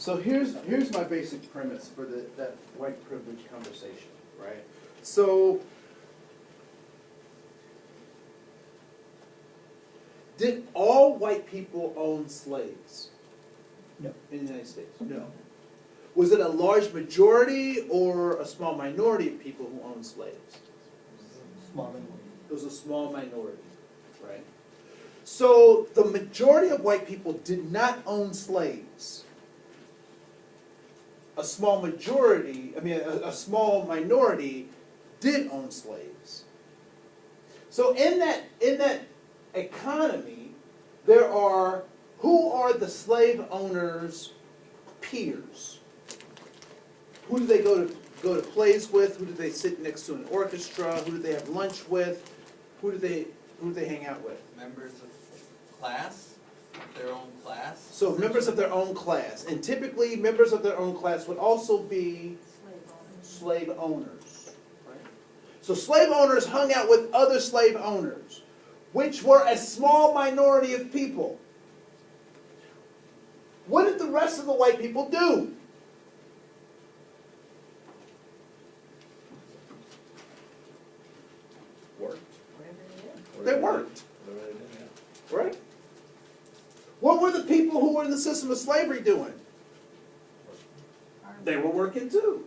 So here's my basic premise for that white privilege conversation, right? So, did all white people own slaves? No. In the United States? No. Was it a large majority or a small minority of people who owned slaves? Small minority. It was a small minority, right? So the majority of white people did not own slaves. A small majority, a small minority did own slaves. So in that economy, who are the slave owners' peers? Who do they go to plays with? Who do they sit next to an orchestra? Who do they have lunch with? Who do they hang out with? Members of class, their own class. So members of their own class, and typically members of their own class would also be slave owners. Right? So slave owners hung out with other slave owners, which were a small minority of people. What did the rest of the white people do? Worked. They worked. Right? What were the people who were in the system of slavery doing? They were working too.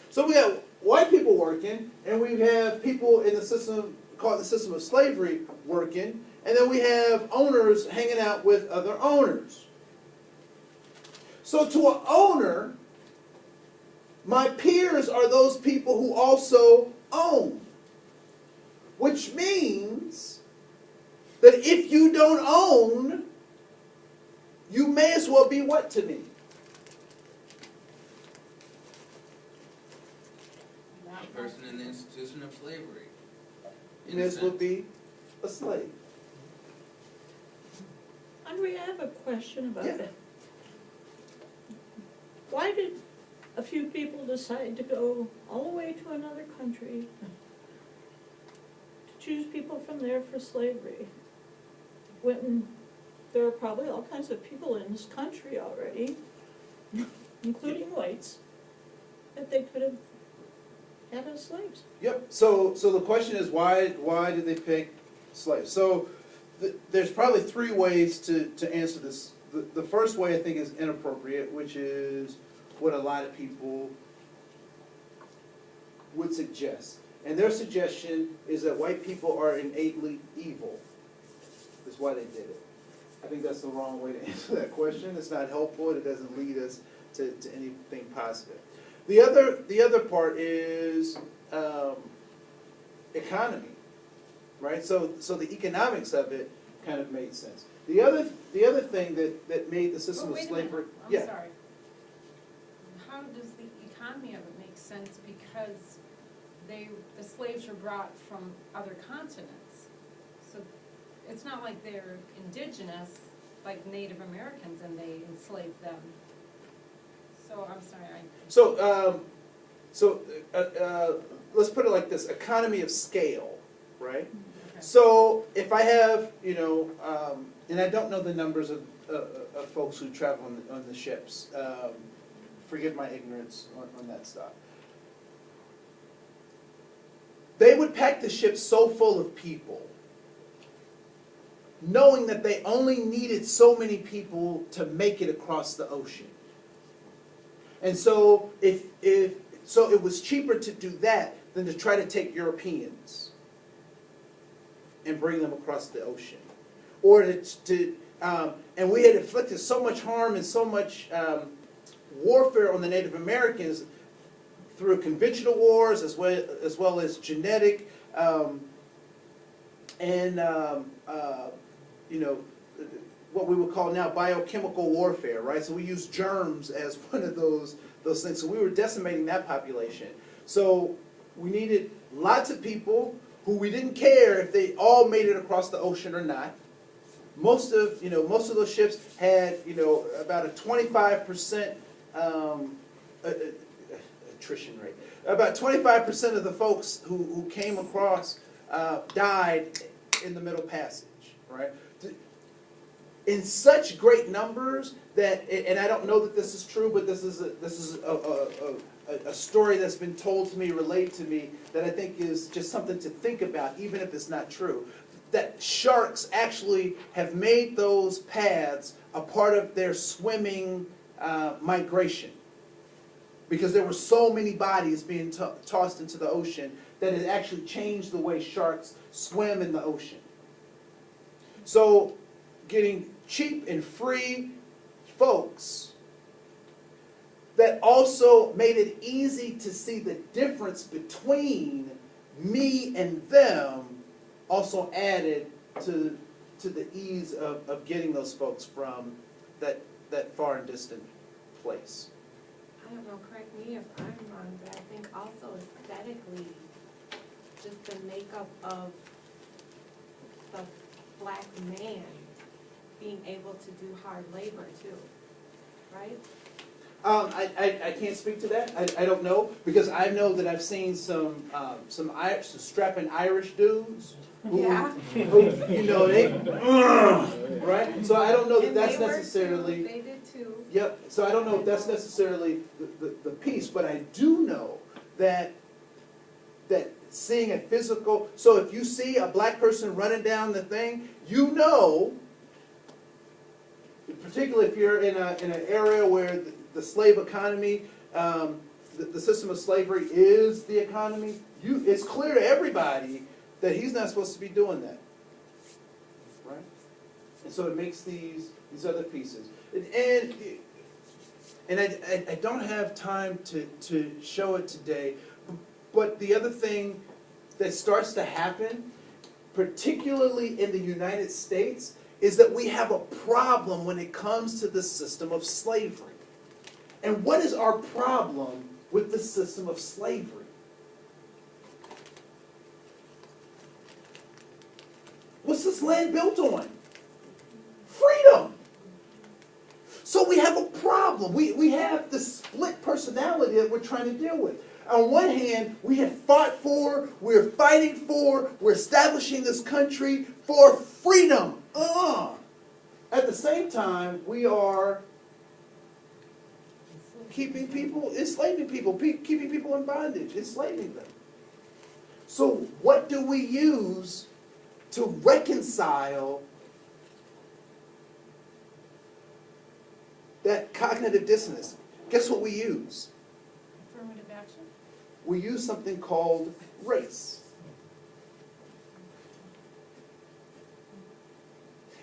So we have white people working, and we have people in the system called the system of slavery working, and then we have owners hanging out with other owners. So to an owner, my peers are those people who also own. Which means that if you don't own, you may as well be what to me? A person in the institution of slavery. You may as well be a slave. Andre, I have a question about Yeah. that. Why did a few people decide to go all the way to another country to choose people from there for slavery, when there are probably all kinds of people in this country already, including whites, that they could have had as slaves? Yep. So the question is, why did they pick slaves? So there's probably three ways to answer this. The first way I think is inappropriate, which is what a lot of people would suggest. And their suggestion is that white people are innately evil. That's why they did it. I think that's the wrong way to answer that question. It's not helpful. It doesn't lead us to anything positive. The other part is economy, right? So the economics of it kind of made sense. The other thing that made the system of Wait a slavery. minute. I'm sorry. How does the economy of it make sense? Because the slaves were brought from other continents. So it's not like they're indigenous, like Native Americans, and they enslaved them. So I'm sorry. Let's put it like this: economy of scale, right? Okay. So if I have, and I don't know the numbers of folks who travel on the ships. Forgive my ignorance on that stuff. They would pack the ship so full of people, knowing that they only needed so many people to make it across the ocean. And so so it was cheaper to do that than to try to take Europeans and bring them across the ocean. Or and we had inflicted so much harm and so much warfare on the Native Americans through conventional wars as well as genetic what we would call now biochemical warfare, right? So we use germs as one of those things. So we were decimating that population. So we needed lots of people who we didn't care if they all made it across the ocean or not. Most of those ships had about a 25% attrition rate. About 25% of the folks who came across died in the Middle Passage, right? in such great numbers that, and I don't know that this is true, but this is a story that's been told to me, relayed to me, that I think is just something to think about, even if it's not true. That sharks actually have made those paths a part of their swimming migration. Because there were so many bodies being tossed into the ocean that it actually changed the way sharks swim in the ocean. So getting cheap and free folks that also made it easy to see the difference between me and them also added to the ease of getting those folks from that far and distant place. I don't know, correct me if I'm wrong, but I think also aesthetically, just the makeup of the black man being able to do hard labor too, right? I can't speak to that. I don't know, because I know that I've seen some strapping Irish dudes who, Yeah. who, you know, they, right? So I don't know that And that's they were necessarily. too, they did too. Yep, so I don't know if that's necessarily the piece, but I do know that seeing a physical, so if you see a black person running down the thing, you know, particularly if you're in an area where the slave economy, the system of slavery is the economy, it's clear to everybody that he's not supposed to be doing that, right? And so it makes these other pieces. And I don't have time to show it today, but the other thing that starts to happen, particularly in the United States, is that we have a problem when it comes to the system of slavery. And what is our problem with the system of slavery? What's this land built on? Freedom. So we have a problem. We have the split personality that we're trying to deal with. On one hand, we have fought for, we're fighting for, we're establishing this country for freedom. At the same time, we are keeping people, enslaving people, keeping people in bondage, enslaving them. So what do we use to reconcile that cognitive dissonance? Guess what we use? Affirmative action? We use something called race.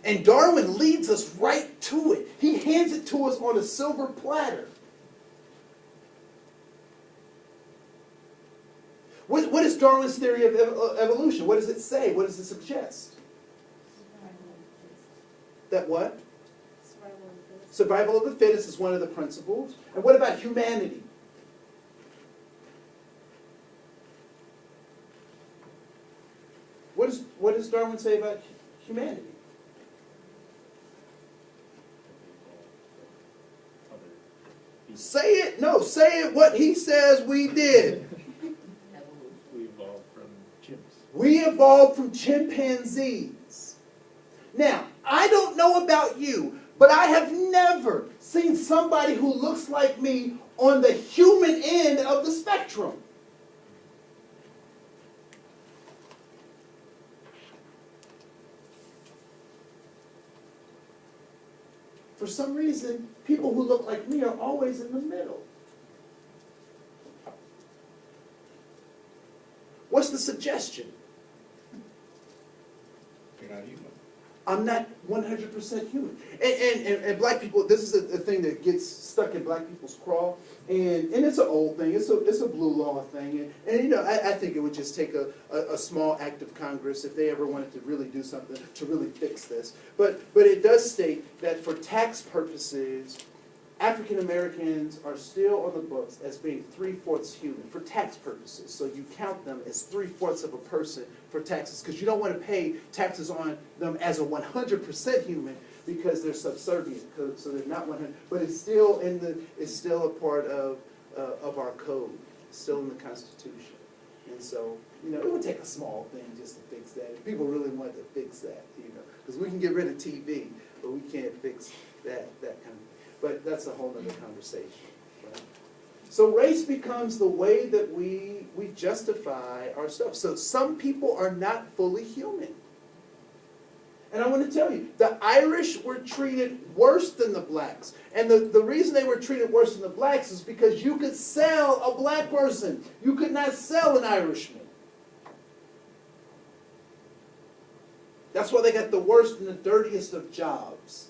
And Darwin leads us right to it. He hands it to us on a silver platter. What is Darwin's theory of evolution? What does it say? What does it suggest? That what? Survival of the fittest is one of the principles. And what about humanity? What does Darwin say about humanity? Say it. No, say it what he says we did. We evolved from chimps. We evolved from chimpanzees. Now, I don't know about you, but I have never seen somebody who looks like me on the human end of the spectrum. For some reason, people who look like me are always in the middle. What's the suggestion? You're not human. I'm not 100% human. And black people, this is a thing that gets stuck in black people's craw. And it's an old thing. It's a blue law thing. And you know, I think it would just take a small act of Congress if they ever wanted to really do something to really fix this. But it does state that for tax purposes, African Americans are still on the books as being 3/4 human for tax purposes. So you count them as 3/4 of a person for taxes, because you don't want to pay taxes on them as a 100% human because they're subservient. So they're not 100, but it's still a part of our code, still in the Constitution. And so, you know, it would take a small thing just to fix that. If people really wanted to fix that, you know, because we can get rid of TV. but we can't fix that kind of, but that's a whole nother conversation, right? So race becomes the way that we justify ourselves. So some people are not fully human. And I want to tell you, the Irish were treated worse than the blacks. And the reason they were treated worse than the blacks is because you could sell a black person. You could not sell an Irishman. That's why they got the worst and the dirtiest of jobs.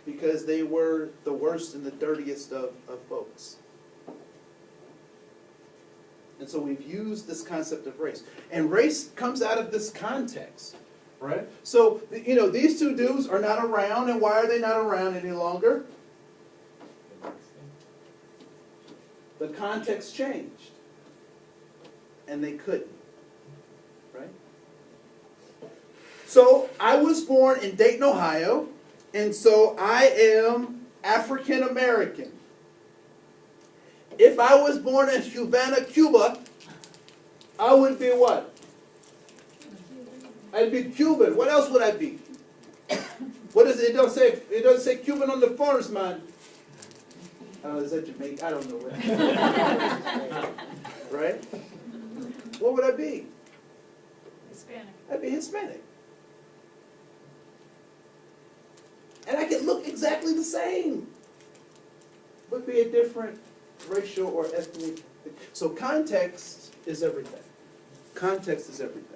Because they were the worst and the dirtiest of folks. And so we've used this concept of race. And race comes out of this context. Right? So, you know, these two dudes are not around, and why are they not around any longer? The context changed. And they couldn't. Right? So, I was born in Dayton, Ohio, and so I am African American. If I was born in Havana, Cuba, I would be what? I'd be Cuban. What else would I be? What is it? It doesn't say Cuban on the forms, man. Is that Jamaica? I don't know what. Right? What would I be? Hispanic. I'd be Hispanic. And I could look exactly the same, but be a different racial or ethnic. So context is everything. Context is everything.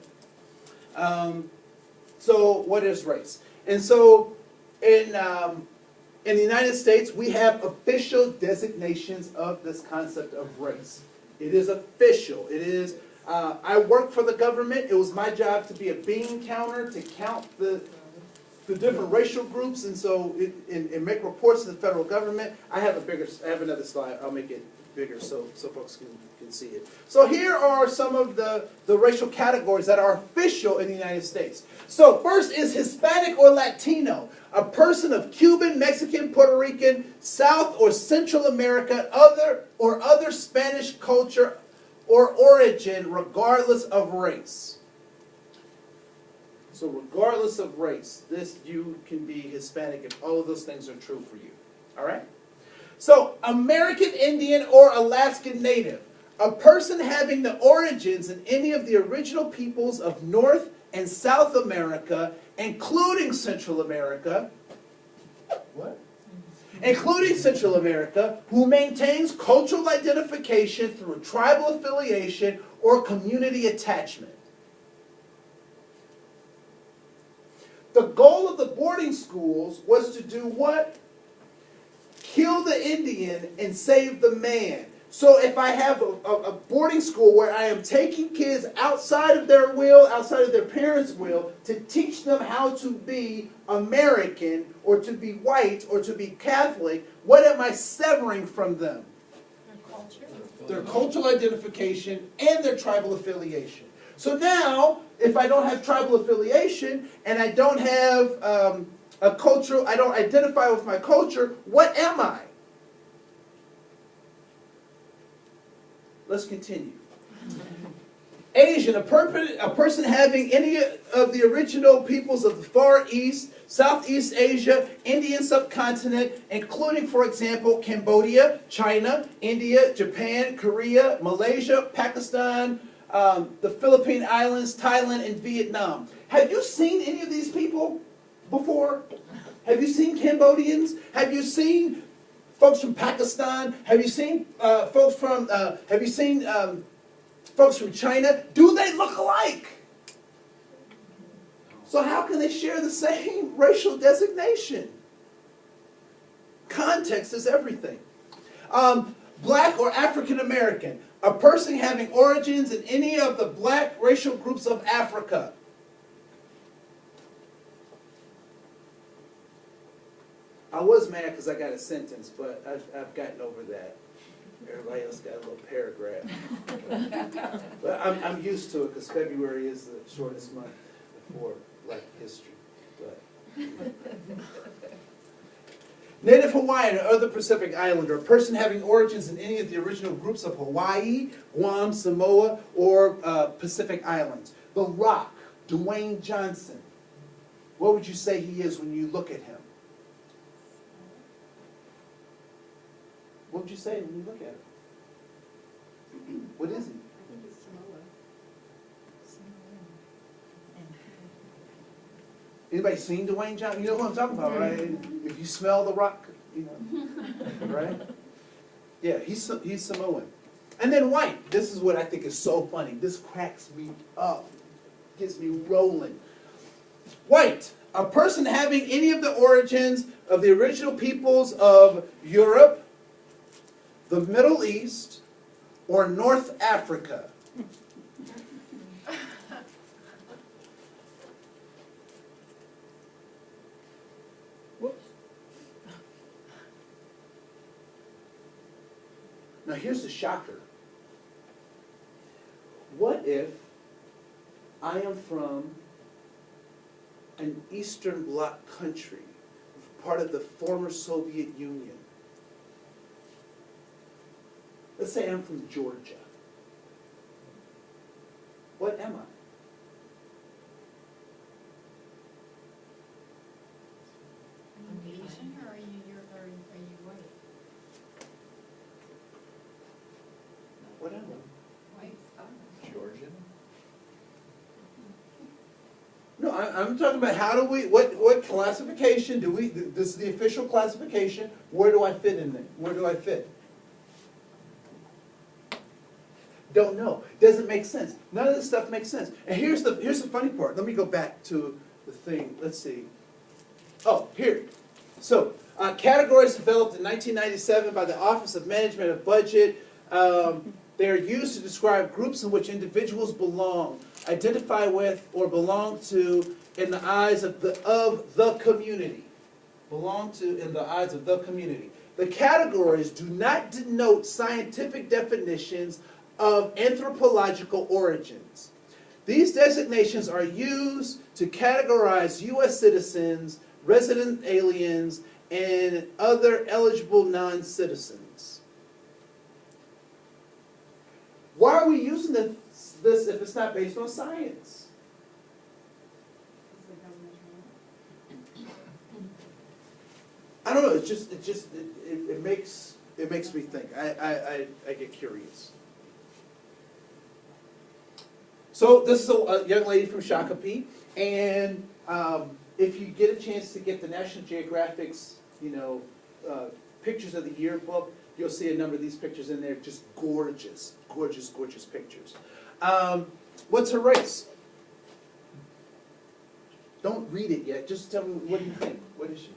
So what is race? And so in the United States, we have official designations of this concept of race. It is official. It is, I work for the government. It was my job to be a bean counter, to count the different racial groups, and so and make reports to the federal government. I have another slide. I'll make it bigger so folks can see it. So here are some of the racial categories that are official in the United States. So first is Hispanic or Latino, a person of Cuban, Mexican, Puerto Rican, South or Central America, other Spanish culture or origin, regardless of race. So regardless of race, you can be Hispanic if all of those things are true for you. All right? So, American Indian or Alaskan Native, a person having the origins in any of the original peoples of North and South America, including Central America, including Central America, who maintains cultural identification through tribal affiliation or community attachment. The goal of the boarding schools was to do what? Kill the Indian and save the man. So if I have a boarding school where I am taking kids outside of their will, outside of their parents' will, to teach them how to be American or to be white or to be Catholic, what am I severing from them? Their culture. Their cultural identification and their tribal affiliation. So now, if I don't have tribal affiliation and I don't have a cultural, I don't identify with my culture, what am I? Let's continue. Asian, a person having any of the original peoples of the Far East, Southeast Asia, Indian subcontinent, including, for example, Cambodia, China, India, Japan, Korea, Malaysia, Pakistan, the Philippine Islands, Thailand, and Vietnam. Have you seen any of these people before? Have you seen Cambodians? Have you seen folks from Pakistan? Have you seen folks from China? Do they look alike? So how can they share the same racial designation? Context is everything. Black or African American, a person having origins in any of the black racial groups of Africa. I was mad because I got a sentence, but I've gotten over that. Everybody else got a little paragraph. But I'm used to it because February is the shortest month for Black history. But Native Hawaiian or other Pacific Islander, a person having origins in any of the original groups of Hawaii, Guam, Samoa, or Pacific Islands. The Rock, Dwayne Johnson. What would you say he is when you look at him? What would you say when you look at him? What is he? I think it's Samoa. Anybody seen Dwayne Johnson? You know what I'm talking about, right? If you smell the rock, you know, right? Yeah, he's Samoan. And then white. This is what I think is so funny. This cracks me up, gets me rolling. White, a person having any of the origins of the original peoples of Europe, the Middle East, or North Africa. Whoops. Now here's the shocker. What if I am from an Eastern Bloc country, part of the former Soviet Union? Let's say I'm from Georgia. What am I? Are you Asian or are you white? What am I? White, Georgian? No, I'm talking about how do we, what classification do we, this is the official classification, where do I fit in there? Where do I fit? Don't know. Doesn't make sense. None of this stuff makes sense. And here's the funny part. Let me go back to the thing. Let's see. Oh, here. So, categories developed in 1997 by the Office of Management of Budget. They are used to describe groups in which individuals belong, identify with, or belong to in the eyes of the community. Belong to in the eyes of the community. The categories do not denote scientific definitions of anthropological origins. These designations are used to categorize U.S. citizens, resident aliens, and other eligible non-citizens. Why are we using this if it's not based on science? Is the government wrong? I don't know. It makes me think. I get curious. So this is a young lady from Shakopee, and if you get a chance to get the National Geographic's, pictures of the yearbook, you'll see a number of these pictures in there. Just gorgeous, gorgeous, gorgeous pictures. What's her race? Don't read it yet. Just tell me, what do you think? What is she?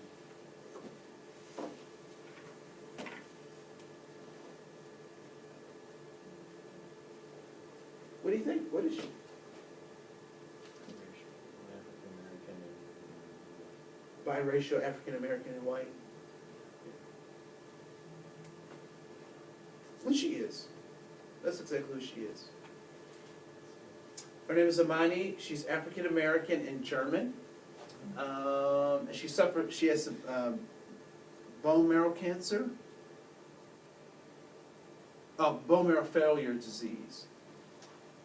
What do you think? What is she? Biracial, African American, and white. Well, she is. That's exactly who she is. Her name is Amani. She's African American and German. She has some bone marrow cancer. Bone marrow failure disease.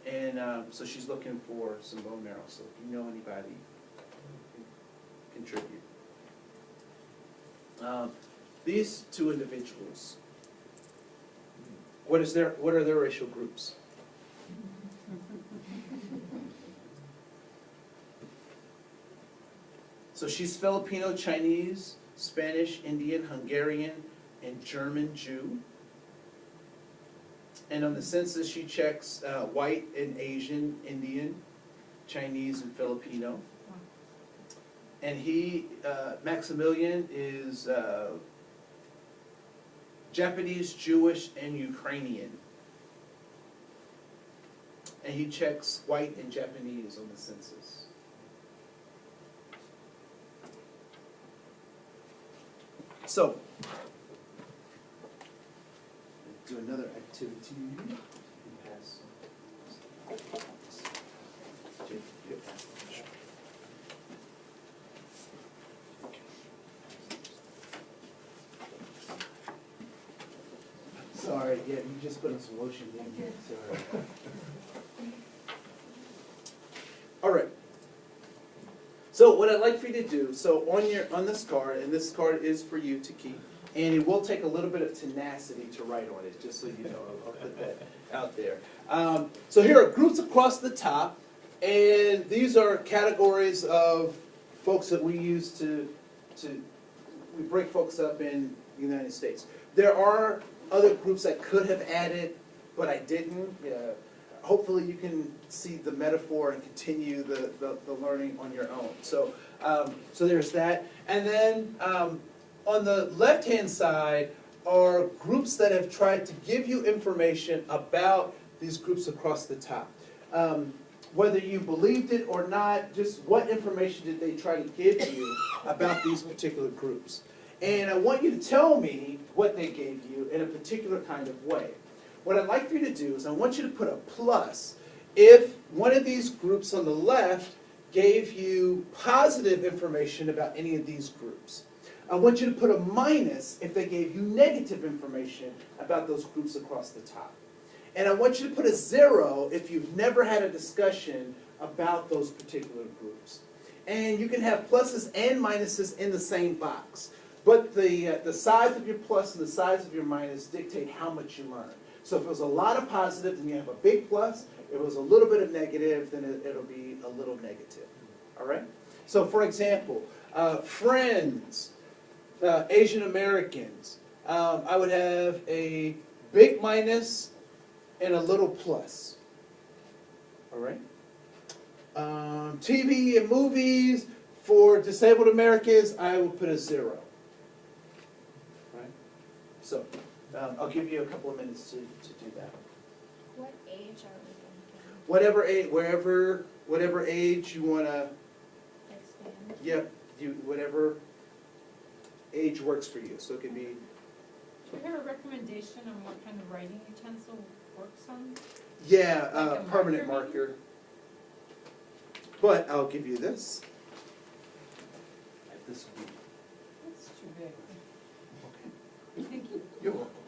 And so she's looking for some bone marrow. So if you know anybody, contribute. These two individuals, what are their racial groups? So she's Filipino, Chinese, Spanish, Indian, Hungarian, and German Jew. And on the census, she checks white and Asian, Indian, Chinese, and Filipino. And he, Maximilian, is Japanese, Jewish, and Ukrainian. And he checks white and Japanese on the census. So, do another activity. Pass. Sorry, yeah, you just put in some lotion in here, sorry. So So what I'd like for you to do, so on this card, and this card is for you to keep, and it will take a little bit of tenacity to write on it, just so you know. I'll put that out there. So here are groups across the top, and these are categories of folks that we use we break folks up in the United States. There are other groups I could have added, but I didn't. Hopefully you can see the metaphor and continue the learning on your own. So, so there's that. And then on the left-hand side are groups that have tried to give you information about these groups across the top. Whether you believed it or not, just what information did they try to give you about these particular groups? And I want you to tell me what they gave you in a particular kind of way. What I'd like for you to do is I want you to put a plus if one of these groups on the left gave you positive information about any of these groups. I want you to put a minus if they gave you negative information about those groups across the top. And I want you to put a 0 if you've never had a discussion about those particular groups. And you can have pluses and minuses in the same box. But the size of your plus and the size of your minus dictate how much you learn. So if it was a lot of positive, then you have a big plus. If it was a little bit of negative, then it'll be a little negative. All right? So for example, friends, Asian Americans, I would have a big minus and a little plus. All right? TV and movies, for disabled Americans, I will put a 0. Right? So, I'll give you a couple of minutes to do that. What age are we thinking? Whatever age, whatever age you want to, Expand? yep, whatever age works for you. So it can be, Do you have a recommendation on what kind of writing utensil works on? yeah, Like a permanent marker, marker. But I'll give you this. This will be, That's too big. okay. Thank you. You're welcome.